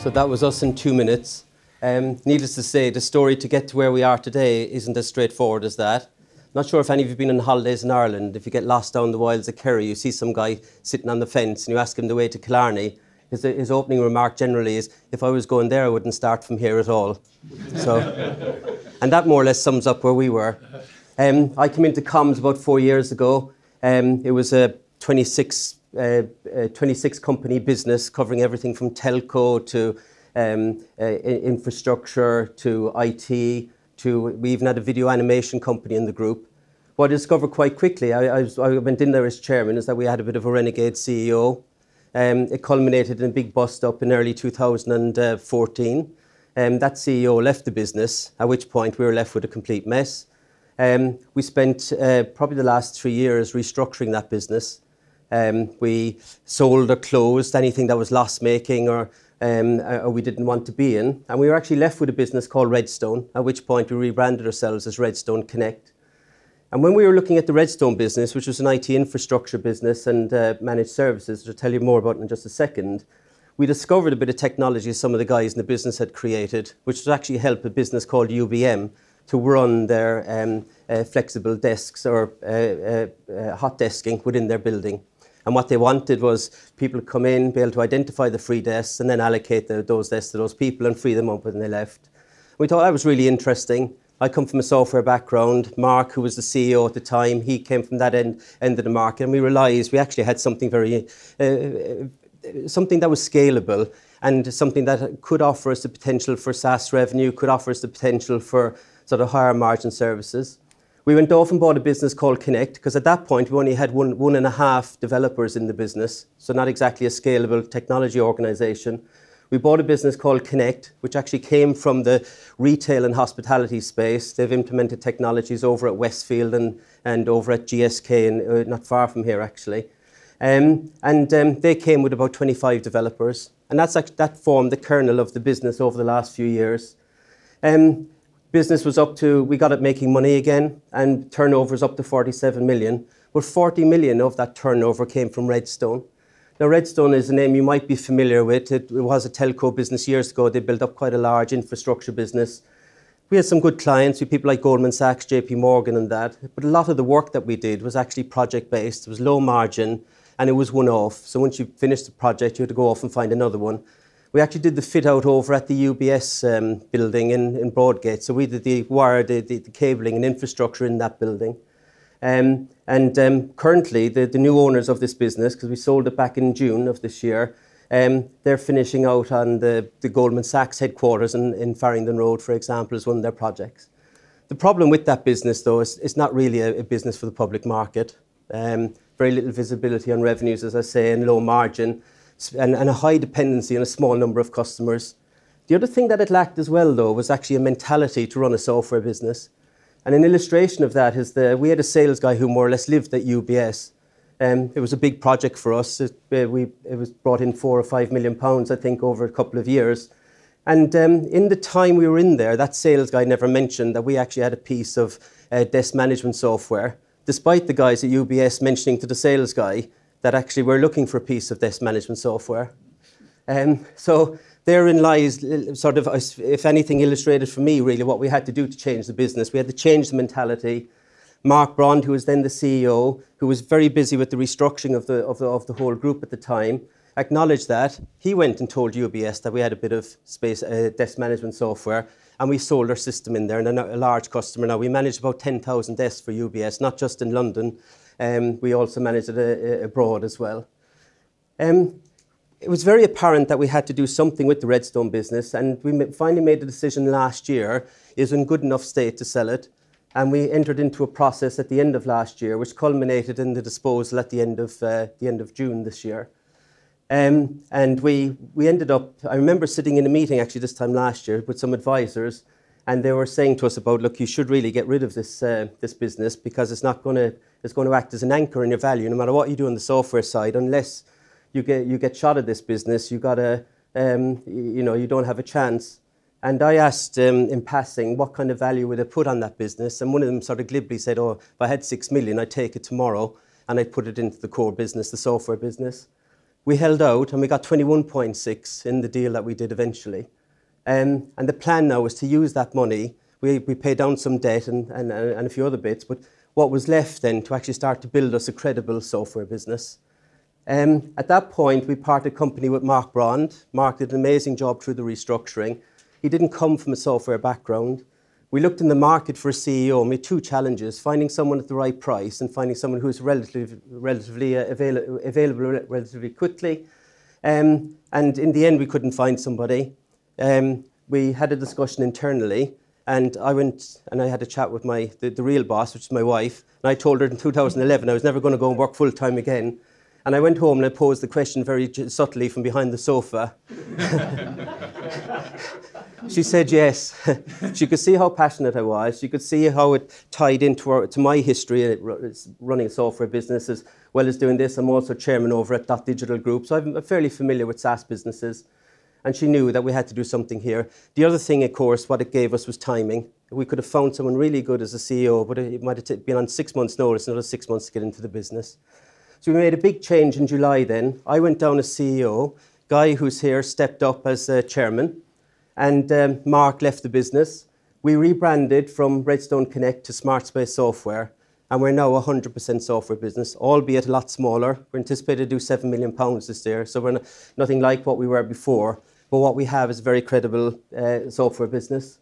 So that was us in 2 minutes. Needless to say, the story to get to where we are today isn't as straightforward as that. Not sure if any of you have been on holidays in Ireland. If you get lost down the wilds of Kerry, you see some guy sitting on the fence and you ask him the way to Killarney. His opening remark generally is, if I was going there, I wouldn't start from here at all. So, and that more or less sums up where we were. I came into comms about 4 years ago. It was a 26 company business covering everything from telco to infrastructure to IT to, we even had a video animation company in the group. What I discovered quite quickly, I went in there as chairman, is that we had a bit of a renegade CEO. It culminated in a big bust up in early 2014. That CEO left the business, at which point we were left with a complete mess. We spent probably the last 3 years restructuring that business. We sold or closed anything that was loss-making or we didn't want to be in. And we were actually left with a business called Redstone, at which point we rebranded ourselves as Redstone Connect. And when we were looking at the Redstone business, which was an IT infrastructure business and managed services, which I'll tell you more about in just a second, we discovered a bit of technology some of the guys in the business had created, which would actually help a business called UBM to run their flexible desks or hot desking within their building. And what they wanted was people to come in, be able to identify the free desks and then allocate those desks to those people and free them up when they left. We thought that was really interesting. I come from a software background. Mark, who was the CEO at the time, he came from that end of the market, and we realised we actually had something something that was scalable and something that could offer us the potential for SaaS revenue, could offer us the potential for sort of higher margin services. We went off and bought a business called Connect, because at that point we only had one and a half developers in the business, so not exactly a scalable technology organisation. We bought a business called Connect, which actually came from the retail and hospitality space. They've implemented technologies over at Westfield and over at GSK, and not far from here actually. They came with about 25 developers, and that formed the kernel of the business over the last few years. Business was up to, we got it making money again, and turnover is up to 47 million. But 40 million of that turnover came from Redstone. Now, Redstone is a name you might be familiar with. It was a telco business years ago. They built up quite a large infrastructure business. We had some good clients, with people like Goldman Sachs, JP Morgan and that. But a lot of the work that we did was actually project-based. It was low margin, and it was one-off. So once you finished the project, you had to go off and find another one. We actually did the fit-out over at the UBS building in Broadgate. So we did the wire, the cabling and infrastructure in that building. Currently, the new owners of this business, because we sold it back in June of this year, they're finishing out on the Goldman Sachs headquarters in Farringdon Road, for example, as one of their projects. The problem with that business, though, is it's not really a business for the public market. Very little visibility on revenues, as I say, and low margin, and a high dependency on a small number of customers. The other thing that it lacked as well, though, was actually a mentality to run a software business. And an illustration of that is we had a sales guy who more or less lived at UBS. It was a big project for us. It was brought in £4 or £5 million, I think, over a couple of years. And in the time we were in there, that sales guy never mentioned that we actually had a piece of desk management software, despite the guys at UBS mentioning to the sales guy that actually we're looking for a piece of desk management software. So therein lies sort of, if anything, illustrated for me really what we had to do to change the business. We had to change the mentality. Mark Brond, who was then the CEO, who was very busy with the restructuring of the whole group at the time, acknowledged that. He went and told UBS that we had a bit of desk management software, and we sold our system in there, and a large customer now. We managed about 10,000 desks for UBS, not just in London. We also managed it abroad as well. It was very apparent that we had to do something with the Redstone business, and we finally made the decision last year, is in good enough state to sell it. And we entered into a process at the end of last year, which culminated in the disposal at the end of June this year. And we ended up, I remember sitting in a meeting actually this time last year with some advisors, and they were saying to us about, look, you should really get rid of this business, because it's going to act as an anchor in your value, no matter what you do on the software side. Unless you get shot at this business, you don't have a chance. And I asked in passing what kind of value would I put on that business, and one of them sort of glibly said, oh, if I had 6 million, I'd take it tomorrow and I'd put it into the core business, the software business. We held out and we got 21.6 in the deal that we did eventually. And the plan now is to use that money. We paid down some debt and a few other bits, but what was left then to actually start to build us a credible software business. At that point, we parted company with Mark Brand. Mark did an amazing job through the restructuring. He didn't come from a software background. We looked in the market for a CEO and we had two challenges: finding someone at the right price and finding someone who's relatively available relatively quickly. And in the end, we couldn't find somebody. We had a discussion internally, and I went and I had a chat with the real boss, which is my wife. And I told her in 2011 I was never going to go and work full time again. And I went home and I posed the question very subtly from behind the sofa. She said yes. She could see how passionate I was. She could see how it tied into to my history, running a software business as well as doing this. I'm also chairman over at Dot Digital Group, so I'm fairly familiar with SaaS businesses. And she knew that we had to do something here. The other thing, of course, what it gave us was timing. We could have found someone really good as a CEO, but it might have been on 6 months' notice, another 6 months to get into the business. So we made a big change in July then. I went down as CEO. Guy, who's here, stepped up as chairman. And Mark left the business. We rebranded from Redstone Connect to SmartSpace Software. And we're now a 100% software business, albeit a lot smaller. We're anticipated to do £7 million this year. So we're nothing like what we were before. But what we have is a very credible software business.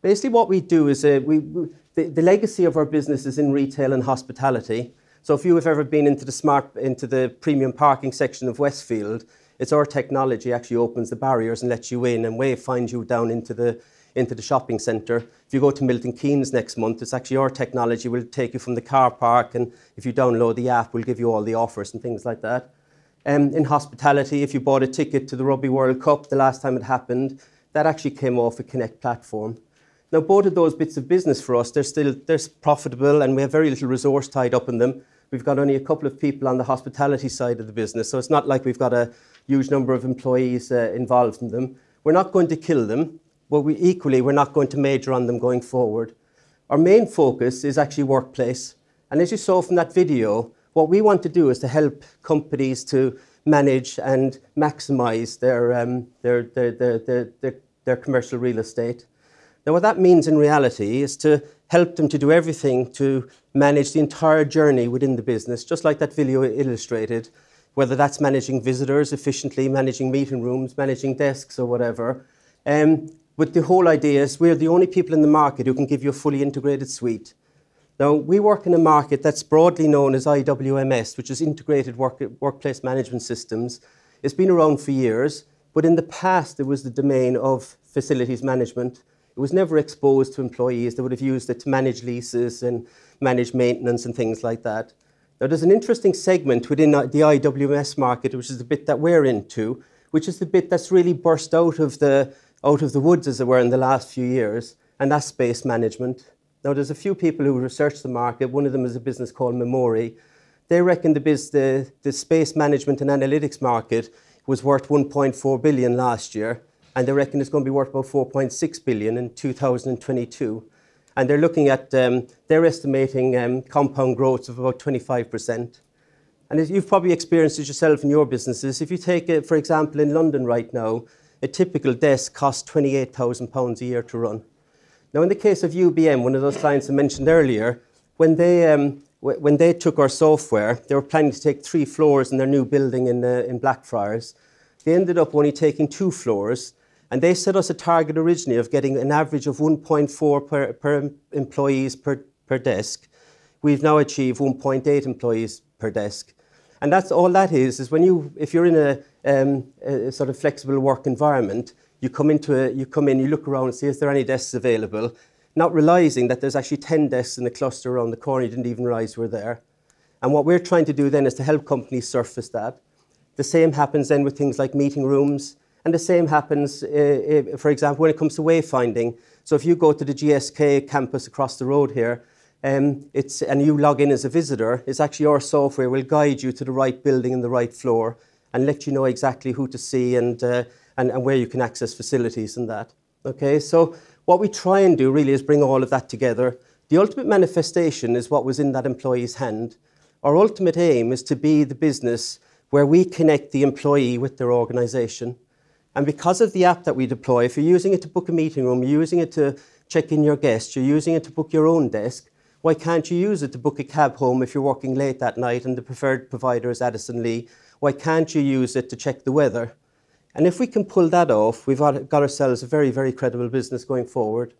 Basically what we do is, the legacy of our business is in retail and hospitality. So if you have ever been into the premium parking section of Westfield, it's our technology actually opens the barriers and lets you in, and Wave finds you down into the shopping centre. If you go to Milton Keynes next month, it's actually our technology will take you from the car park, and if you download the app, we'll give you all the offers and things like that. In hospitality, if you bought a ticket to the Rugby World Cup the last time it happened, that actually came off a Connect platform. Now, both of those bits of business for us, they're profitable, and we have very little resource tied up in them. We've got only a couple of people on the hospitality side of the business, so it's not like we've got a huge number of employees involved in them. We're not going to kill them, but we're not going to major on them going forward. Our main focus is actually workplace. And as you saw from that video, what we want to do is to help companies to manage and maximize their commercial real estate. Now, what that means in reality is to help them to do everything to manage the entire journey within the business, just like that video illustrated, whether that's managing visitors efficiently, managing meeting rooms, managing desks or whatever. But the whole idea is we're the only people in the market who can give you a fully integrated suite. Now, we work in a market that's broadly known as IWMS, which is Integrated Workplace Management Systems. It's been around for years, but in the past, it was the domain of facilities management. It was never exposed to employees. They would have used it to manage leases and manage maintenance and things like that. Now, there's an interesting segment within the IWMS market, which is the bit that we're into, which is the bit that's really burst out of the woods, as it were, in the last few years, and that's space management. Now, there's a few people who research the market. One of them is a business called Memori. They reckon the space management and analytics market was worth 1.4 billion last year, and they reckon it's going to be worth about 4.6 billion in 2022. And they're looking at, they're estimating compound growth of about 25%. And as you've probably experienced it yourself in your businesses, if you take it, for example, in London right now, a typical desk costs £28,000 a year to run. Now, in the case of UBM, one of those clients I mentioned earlier, when they took our software, they were planning to take 3 floors in their new building in Blackfriars. They ended up only taking 2 floors, and they set us a target originally of getting an average of 1.4 per employees per desk. We've now achieved 1.8 employees per desk. And that's all that is if you're in a sort of flexible work environment, you come in, you look around and see, is there any desks available? Not realizing that there's actually 10 desks in the cluster around the corner you didn't even realize were there. And what we're trying to do then is to help companies surface that. The same happens then with things like meeting rooms, and the same happens, for example, when it comes to wayfinding. So if you go to the GSK campus across the road here, and you log in as a visitor, it's actually our software will guide you to the right building and the right floor and let you know exactly who to see and where you can access facilities and that. Okay, so what we try and do really is bring all of that together. The ultimate manifestation is what was in that employee's hand. Our ultimate aim is to be the business where we connect the employee with their organisation. And because of the app that we deploy, if you're using it to book a meeting room, you're using it to check in your guests, you're using it to book your own desk, why can't you use it to book a cab home if you're working late that night and the preferred provider is Addison Lee? Why can't you use it to check the weather? And if we can pull that off, we've got ourselves a very, very credible business going forward.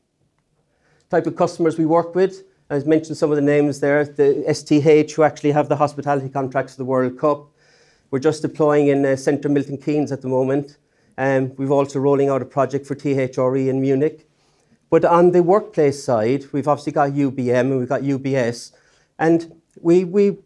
Type of customers we work with, I've mentioned some of the names there, the STH, who actually have the hospitality contracts for the World Cup. We're just deploying in Centre Milton Keynes at the moment. We've also rolling out a project for THRE in Munich. But on the workplace side, we've obviously got UBM and we've got UBS. And we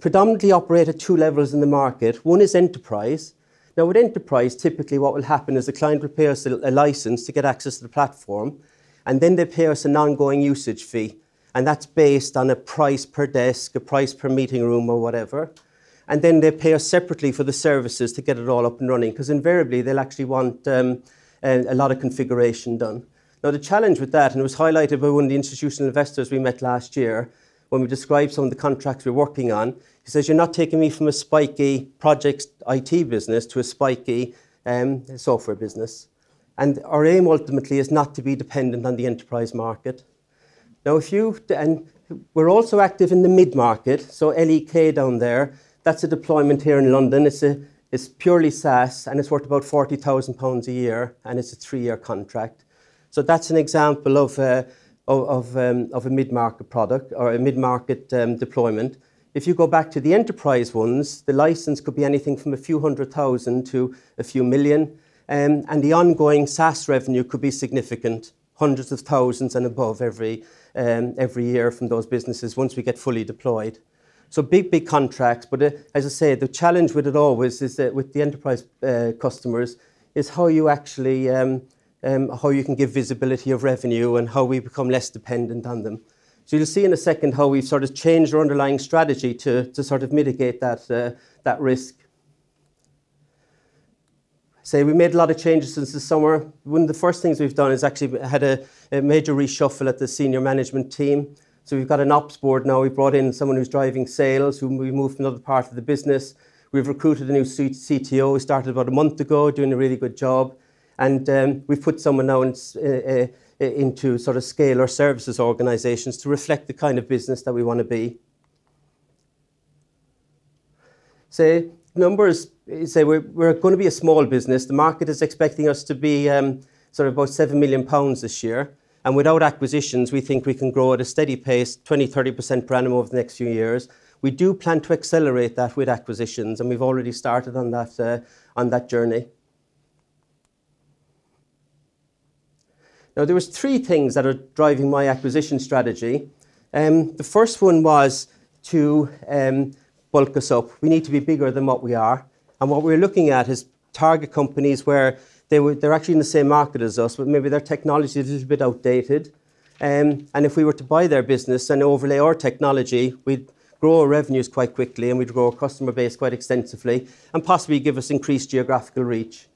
predominantly operate at two levels in the market. One is enterprise. Now with enterprise, typically what will happen is the client will pay us a license to get access to the platform, and then they pay us an ongoing usage fee. And that's based on a price per desk, a price per meeting room or whatever. And then they pay us separately for the services to get it all up and running, because invariably they'll actually want a lot of configuration done. Now the challenge with that, and it was highlighted by one of the institutional investors we met last year, when we described some of the contracts we're working on, he says, you're not taking me from a spiky project IT business to a spiky software business. And our aim ultimately is not to be dependent on the enterprise market. Now and we're also active in the mid-market, so LEK down there, that's a deployment here in London. It's purely SaaS and it's worth about £40,000 a year and it's a 3-year contract. So that's an example of a mid-market product or a mid-market deployment. If you go back to the enterprise ones, the license could be anything from a few $100,000 to a few million. And the ongoing SaaS revenue could be significant, hundreds of thousands and above every year from those businesses once we get fully deployed. So big contracts, but as I say, the challenge with it always is that with the enterprise customers is how you actually, how you can give visibility of revenue and how we become less dependent on them. So you'll see in a second how we've sort of changed our underlying strategy to sort of mitigate that risk. We made a lot of changes since the summer. One of the first things we've done is actually had a major reshuffle at the senior management team. So we've got an ops board now. We brought in someone who's driving sales, who we moved from another part of the business. We've recruited a new CTO who started about a month ago, doing a really good job. And we've put someone now into sort of scale our services organisations to reflect the kind of business that we want to be. Numbers, we're going to be a small business. The market is expecting us to be sort of about £7 million this year. And without acquisitions, we think we can grow at a steady pace, 20–30% per annum over the next few years. We do plan to accelerate that with acquisitions, and we've already started on that journey. Now, there was 3 things that are driving my acquisition strategy. The first one was to bulk us up. We need to be bigger than what we are. And what we're looking at is target companies where they're actually in the same market as us, but maybe their technology is a little bit outdated. And if we were to buy their business and overlay our technology, we'd grow our revenues quite quickly and we'd grow our customer base quite extensively and possibly give us increased geographical reach.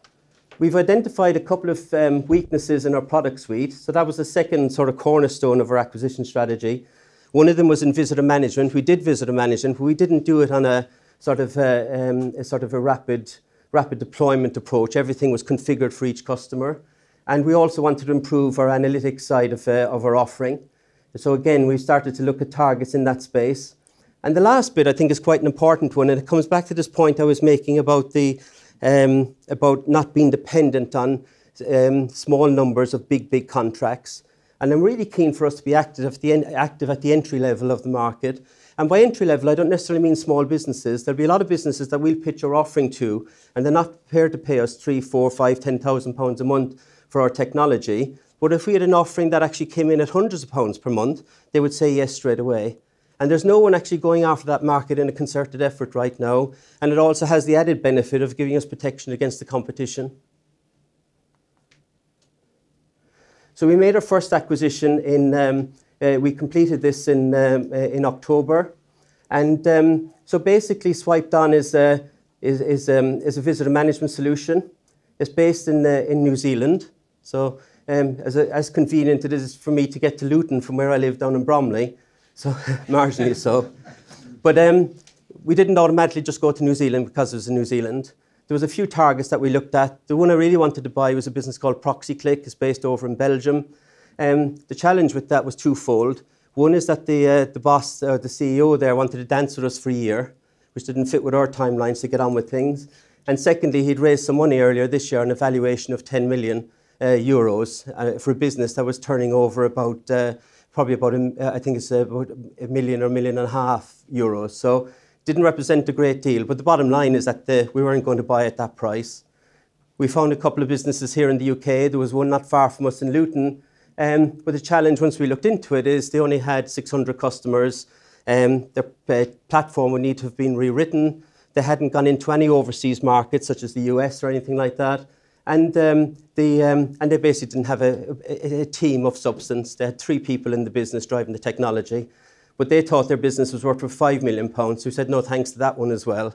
We've identified a couple of weaknesses in our product suite. So that was the second sort of cornerstone of our acquisition strategy. One of them was in visitor management. We did visitor management, but we didn't do it on a sort of a rapid deployment approach. Everything was configured for each customer. And we also wanted to improve our analytics side of our offering. So again, we started to look at targets in that space. And the last bit, I think, is quite an important one. And it comes back to this point I was making about about not being dependent on small numbers of big contracts. And I'm really keen for us to be active at the entry level of the market. And by entry level, I don't necessarily mean small businesses. There'll be a lot of businesses that we'll pitch our offering to, and they're not prepared to pay us 3, 4, 5, 10,000 pounds a month for our technology. But if we had an offering that actually came in at hundreds of pounds per month, they would say yes straight away. And there's no one actually going after that market in a concerted effort right now. And it also has the added benefit of giving us protection against the competition. So we made our first acquisition we completed this in October. And so basically SwipedOn is a visitor management solution. It's based in New Zealand. So as convenient it is for me to get to Luton from where I live down in Bromley. So marginally so. But We didn't automatically just go to New Zealand because it was in New Zealand. There was a few targets that we looked at. The one I really wanted to buy was a business called ProxyClick. It's based over in Belgium. The challenge with that was twofold. One is that the boss, or the CEO there, wanted to dance with us for a year, which didn't fit with our timelines to get on with things. And secondly, he'd raised some money earlier this year, an evaluation of 10 million euros for a business that was turning over about, probably about, I think it's about $1 million or $1.5 million euros. So didn't represent a great deal. But the bottom line is that we weren't going to buy at that price. We found a couple of businesses here in the UK. There was one not far from us in Luton. But the challenge, once we looked into it, is they only had 600 customers. Their platform would need to have been rewritten. They hadn't gone into any overseas markets, such as the US or anything like that. And they basically didn't have a team of substance. They had 3 people in the business driving the technology. But they thought their business was worth £5 million. So we said no thanks to that one as well.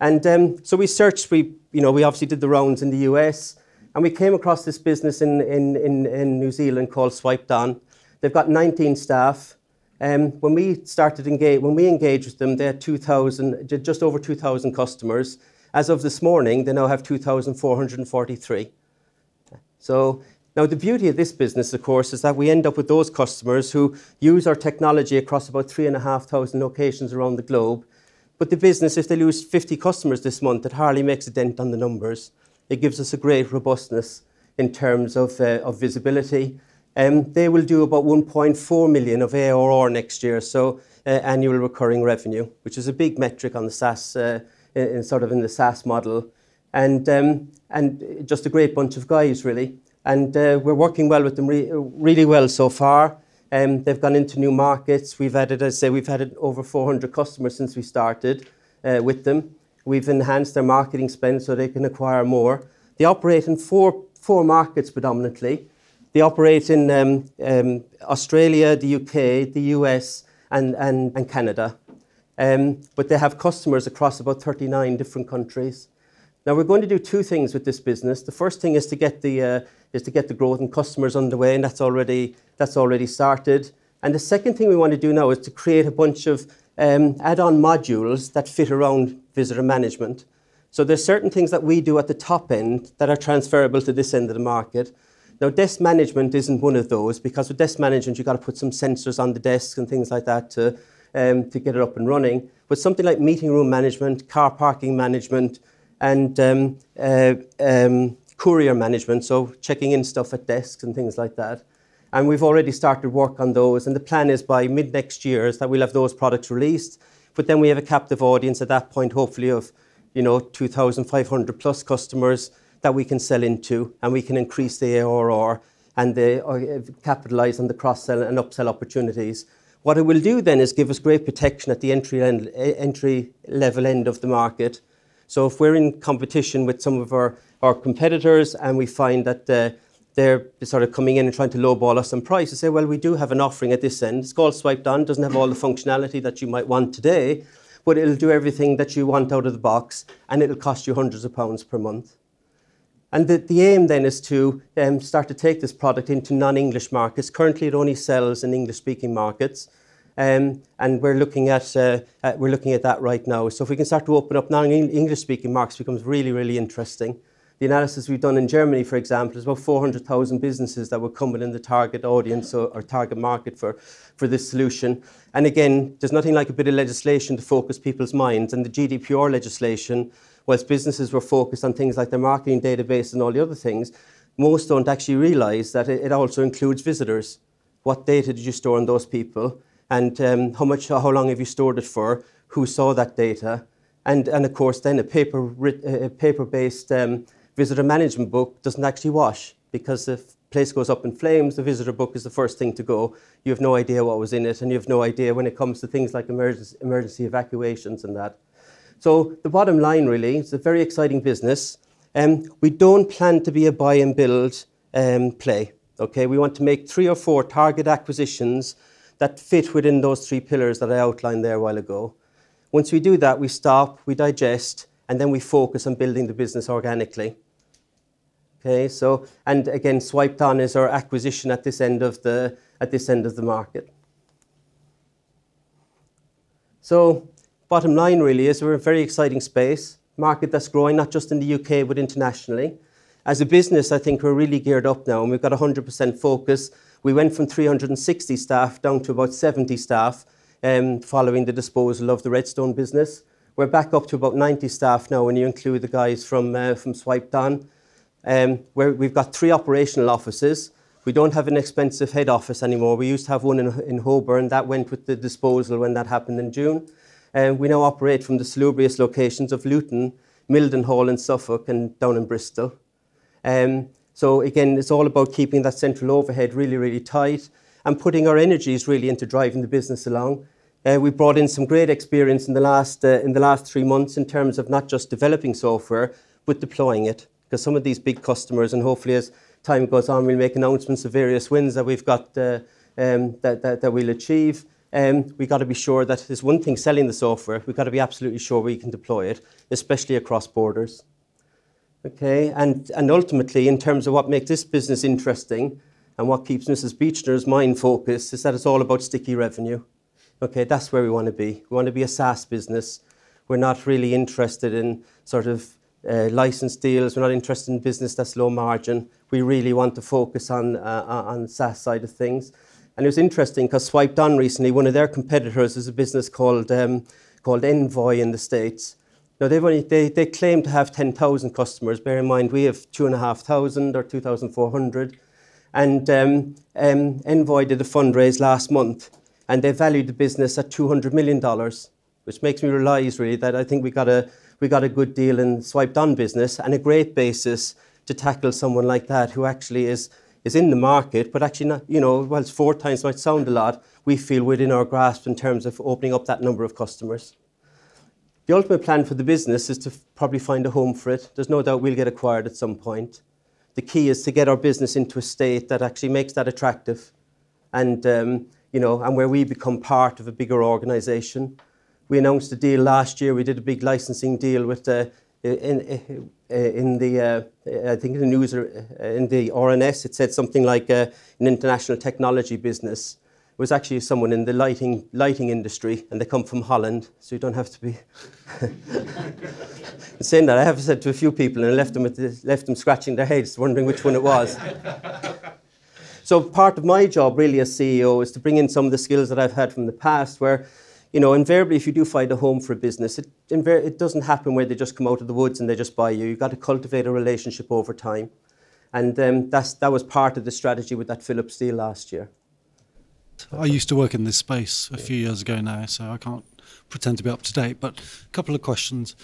And so we searched, we obviously did the rounds in the US, and we came across this business in New Zealand called SwipedOn. They've got 19 staff. When we engaged with them, they had just over 2,000 customers. As of this morning, they now have 2,443. So now the beauty of this business, of course, is that we end up with those customers who use our technology across about 3,500 locations around the globe. But the business, if they lose 50 customers this month, it hardly makes a dent on the numbers. It gives us a great robustness in terms of visibility. They will do about 1.4 million of ARR next year, so annual recurring revenue, which is a big metric on the SaaS, in the SaaS model, and just a great bunch of guys really. And we're working well with them really well so far. They've gone into new markets. We've added over 400 customers since we started with them. We've enhanced their marketing spend so they can acquire more. They operate in four markets predominantly. They operate in Australia, the UK, the US, and Canada. But they have customers across about 39 different countries. Now we're going to do 2 things with this business. The first thing is to get the growth in customers underway, and that's already started. And the second thing we want to do now is to create a bunch of add-on modules that fit around visitor management. So there's certain things that we do at the top end that are transferable to this end of the market. Now, desk management isn't one of those, because with desk management, you've got to put some sensors on the desks and things like that to get it up and running. But something like meeting room management, car parking management, and courier management, so checking in stuff at desks and things like that. And we've already started work on those. And the plan is by mid next year is that we'll have those products released. But then we have a captive audience at that point, hopefully of 2,500 plus customers that we can sell into, and we can increase the ARR and capitalize on the cross-sell and upsell opportunities. What it will do then is give us great protection at the entry level end of the market. So if we're in competition with some of our competitors and we find that they're sort of coming in and trying to lowball us on price, we say, well, we do have an offering at this end. It's called SwipedOn, doesn't have all the functionality that you might want today, but it'll do everything that you want out of the box, and it'll cost you hundreds of pounds per month. And the aim then is to start to take this product into non-English markets. Currently, it only sells in English-speaking markets, and we're looking at that right now. So if we can start to open up non-English-speaking markets, it becomes really, really interesting. The analysis we've done in Germany, for example, is about 400,000 businesses that would come within the target audience or target market for this solution. And again, there's nothing like a bit of legislation to focus people's minds. And the GDPR legislation, whilst businesses were focused on things like their marketing database and all the other things, most don't actually realise that it also includes visitors. What data did you store on those people? And how long have you stored it for? Who saw that data? And of course, then a paper-based visitor management book doesn't actually wash, because if the place goes up in flames, the visitor book is the first thing to go. You have no idea what was in it, and you have no idea when it comes to things like emergency evacuations and that. So the bottom line really, it's a very exciting business. We don't plan to be a buy and build play. Okay, we want to make 3 or 4 target acquisitions that fit within those 3 pillars that I outlined there a while ago. Once we do that, we stop, we digest, and then we focus on building the business organically. Okay, so, and again, SwipedOn is our acquisition at this end of the market. So bottom line really is we're in a very exciting space, market that's growing not just in the UK but internationally. As a business, I think we're really geared up now and we've got 100% focus. We went from 360 staff down to about 70 staff following the disposal of the Redstone business. We're back up to about 90 staff now when you include the guys from SwipedOn. Where we've got 3 operational offices. We don't have an expensive head office anymore. We used to have one in Holborn. That went with the disposal when that happened in June. We now operate from the salubrious locations of Luton, Mildenhall in Suffolk and down in Bristol. So again, it's all about keeping that central overhead really, really tight and putting our energies really into driving the business along. We brought in some great experience in the last 3 months in terms of not just developing software, but deploying it. Because some of these big customers, and hopefully as time goes on, we'll make announcements of various wins that we've got that we'll achieve. We've got to be sure that there's one thing selling the software, we've got to be absolutely sure we can deploy it, especially across borders. Okay, and ultimately, in terms of what makes this business interesting and what keeps Mrs. Beechinor's mind focused, is that it's all about sticky revenue. Okay, that's where we want to be. We want to be a SaaS business. We're not really interested in sort of license deals. We're not interested in business that's low margin. We really want to focus on the SaaS side of things. And it was interesting because SwipedOn recently, one of their competitors is a business called Envoy in the States. Now, they claim to have 10,000 customers. Bear in mind, we have 2,500 or 2,400. And Envoy did a fundraise last month, and they valued the business at $200 million, which makes me realise really that I think we got a good deal in SwipedOn business and a great basis to tackle someone like that who actually is in the market, but actually not, while it's 4 times might sound a lot, we feel within our grasp in terms of opening up that number of customers. The ultimate plan for the business is to probably find a home for it. There's no doubt we'll get acquired at some point. The key is to get our business into a state that actually makes that attractive and, and where we become part of a bigger organisation. We announced a deal last year. We did a big licensing deal with I think in the news in the RNS it said something like an international technology business. It was actually someone in the lighting industry, and they come from Holland, so you don't have to be. Saying that, I have said to a few people, and I left them scratching their heads, wondering which one it was. So part of my job, really, as CEO, is to bring in some of the skills that I've had from the past, where, invariably, if you do find a home for a business, it doesn't happen where they just come out of the woods and they just buy you. You've got to cultivate a relationship over time, and that was part of the strategy with that Philips deal last year. I used to work in this space a few years ago now, so I can't pretend to be up to date. But a couple of questions.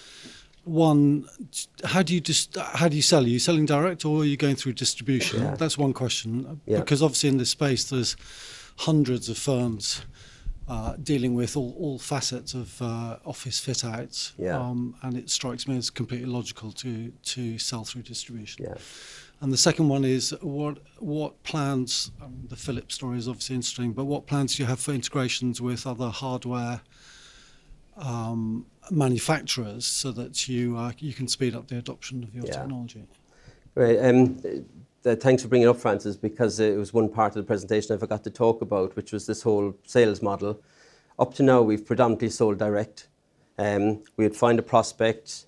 One, how do you sell? Are you selling direct or are you going through distribution? Yeah. That's one question. Yeah. Because obviously in this space there's hundreds of firms dealing with all facets of office fit outs. Yeah. And it strikes me as completely logical to sell through distribution. Yeah. And the second one is what plans, the Philips story is obviously interesting, but what plans do you have for integrations with other hardware manufacturers so that you can speed up the adoption of your technology? Right. Thanks for bringing it up, Francis, because it was one part of the presentation I forgot to talk about, which was this whole sales model. Up to now, we've predominantly sold direct. We'd find a prospect,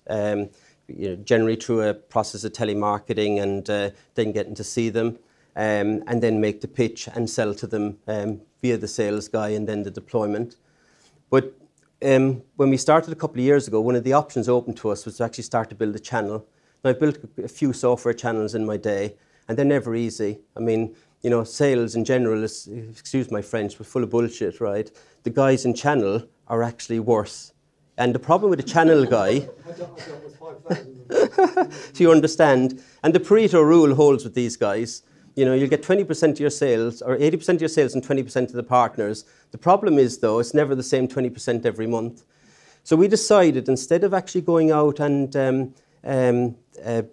generally through a process of telemarketing and then getting to see them and then make the pitch and sell to them via the sales guy and then the deployment. But when we started a couple of years ago, one of the options open to us was to actually start to build a channel. Now, I've built a few software channels in my day, and they're never easy. I mean, sales in general is, excuse my French, but full of bullshit, right? The guys in channel are actually worse. And the problem with a channel guy, so you understand, and the Pareto rule holds with these guys. You'll get 20% of your sales, or 80% of your sales and 20% of the partners. The problem is, though, it's never the same 20% every month. So we decided, instead of actually going out and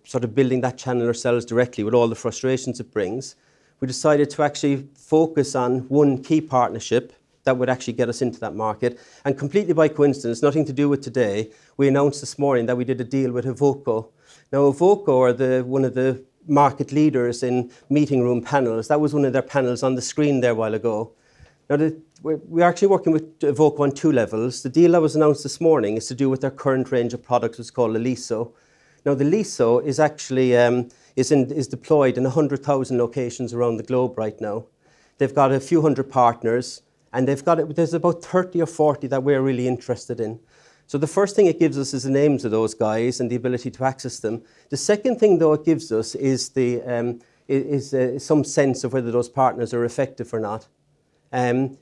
sort of building that channel ourselves directly with all the frustrations it brings, we decided to actually focus on one key partnership that would actually get us into that market. And completely by coincidence, nothing to do with today, we announced this morning that we did a deal with Evoco. Now, Evoco are one of the market leaders in meeting room panels. That was one of their panels on the screen there a while ago. Now, we're actually working with Evoco on 2 levels. The deal that was announced this morning is to do with their current range of products, it's called the LISO. Now the LISO is actually is deployed in 100,000 locations around the globe right now. They've got a few hundred partners, and there's about 30 or 40 that we're really interested in. So the first thing it gives us is the names of those guys and the ability to access them. The second thing, though, it gives us is some sense of whether those partners are effective or not.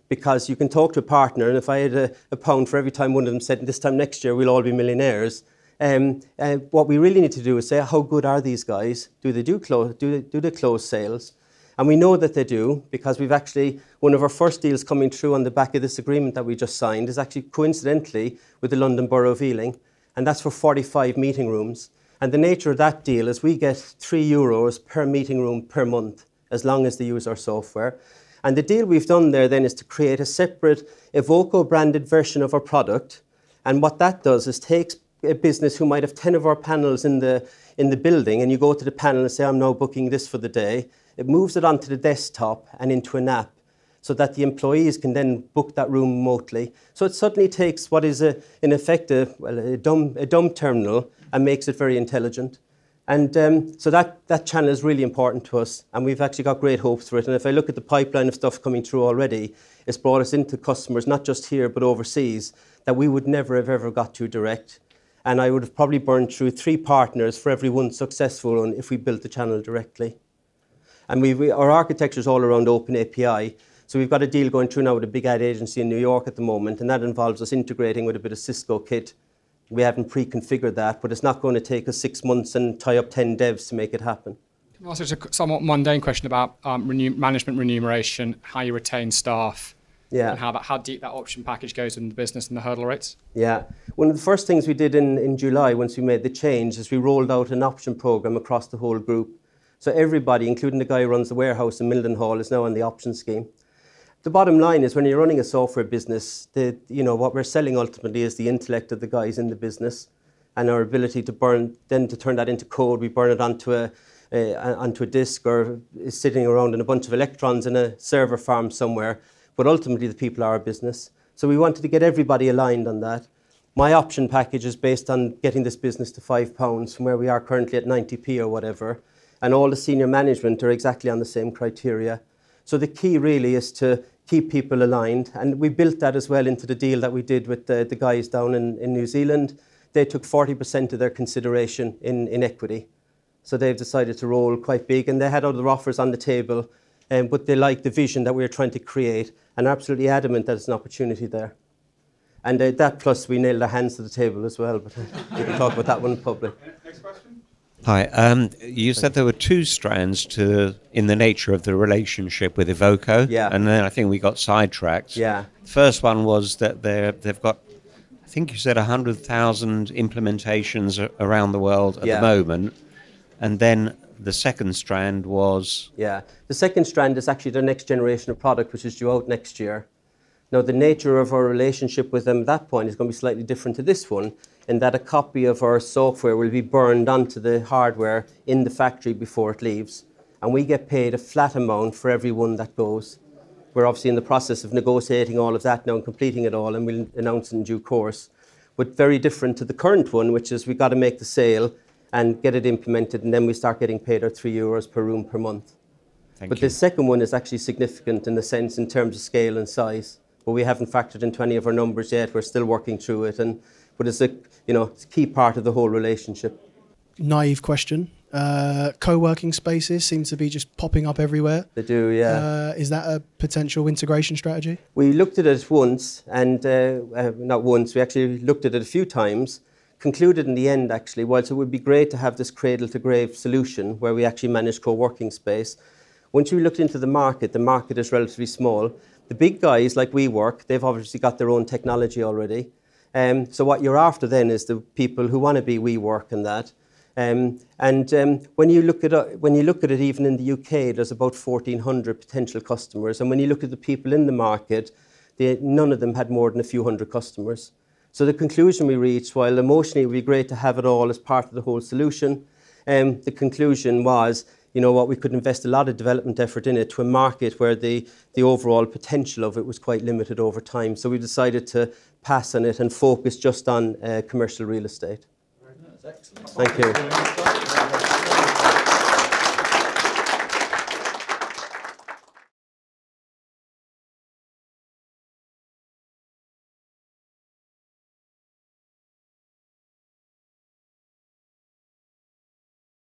Because you can talk to a partner, and if I had a pound for every time one of them said, this time next year we'll all be millionaires, what we really need to do is say, how good are these guys? Do they close sales? And we know that they do, because we've actually, one of our first deals coming through on the back of this agreement that we just signed is actually coincidentally with the London Borough of Ealing, and that's for 45 meeting rooms. And the nature of that deal is we get €3 per meeting room per month, as long as they use our software. And the deal we've done there then is to create a separate Evoco branded version of our product. And what that does is takes a business who might have 10 of our panels in the building, and you go to the panel and say, I'm now booking this for the day. It moves it onto the desktop and into an app so that the employees can then book that room remotely. So it suddenly takes what is in effect a dumb terminal and makes it very intelligent. And so that channel is really important to us, and we've actually got great hopes for it. And if I look at the pipeline of stuff coming through already, it's brought us into customers, not just here, but overseas, that we would never have ever got to direct. And I would have probably burned through 3 partners for every one successful one if we built the channel directly. And our architecture is all around open API. So we've got a deal going through now with a big ad agency in New York at the moment, and that involves us integrating with a bit of Cisco kit. We haven't pre-configured that, but it's not going to take us 6 months and tie up 10 devs to make it happen. Also, just a somewhat mundane question about management remuneration, how you retain staff, and how deep that option package goes in the business and the hurdle rates. Yeah. One of the first things we did in July, once we made the change, is we rolled out an option program across the whole group. So everybody, including the guy who runs the warehouse in Mildenhall, is now on the option scheme. The bottom line is when you're running a software business, what we're selling ultimately is the intellect of the guys in the business and our ability to turn that into code. We burn it onto a disk or is sitting around in a bunch of electrons in a server farm somewhere. But ultimately, the people are our business. So we wanted to get everybody aligned on that. My option package is based on getting this business to £5 from where we are currently at 90p or whatever. And all the senior management are exactly on the same criteria. So the key really is to keep people aligned. And we built that as well into the deal that we did with the guys down in New Zealand. They took 40% of their consideration in equity. So they've decided to roll quite big. And they had other offers on the table, but they like the vision that we're trying to create and are absolutely adamant that it's an opportunity there. And that plus we nailed our hands to the table as well, but we can talk about that one in public. Next question. Hi, you said there were 2 strands in the nature of the relationship with Evoco, and then I think we got sidetracked. Yeah. The first one was that they've got, I think you said 100,000 implementations around the world at the moment, and then the second strand was... Yeah, the second strand is actually their next generation of product, which is due out next year. Now, the nature of our relationship with them at that point is going to be slightly different to this one, in that a copy of our software will be burned onto the hardware in the factory before it leaves. And we get paid a flat amount for every one that goes. We're obviously in the process of negotiating all of that now and completing it all, and we'll announce in due course. But very different to the current one, which is we've got to make the sale and get it implemented, and then we start getting paid our €3 per room per month. But the second one is actually significant in the sense in terms of scale and size. But we haven't factored into any of our numbers yet. We're still working through it, but it's it's a key part of the whole relationship. Naive question. Co-working spaces seem to be just popping up everywhere. They do, yeah. Is that a potential integration strategy? We looked at it once, and not once, we actually looked at it a few times, concluded in the end actually, whilst it would be great to have this cradle-to-grave solution where we actually manage co-working space, once we looked into the market is relatively small. The big guys like WeWork, they've obviously got their own technology already. So what you're after then is the people who want to be WeWork and that. When you look at it, even in the UK, there's about 1,400 potential customers. And when you look at the people in the market, none of them had more than a few hundred customers. So the conclusion we reached, while emotionally it would be great to have it all as part of the whole solution, the conclusion was you know what, we could invest a lot of development effort in it to a market where the overall potential of it was quite limited over time. So we decided to pass on it and focus just on commercial real estate. Very nice, excellent. Thank you.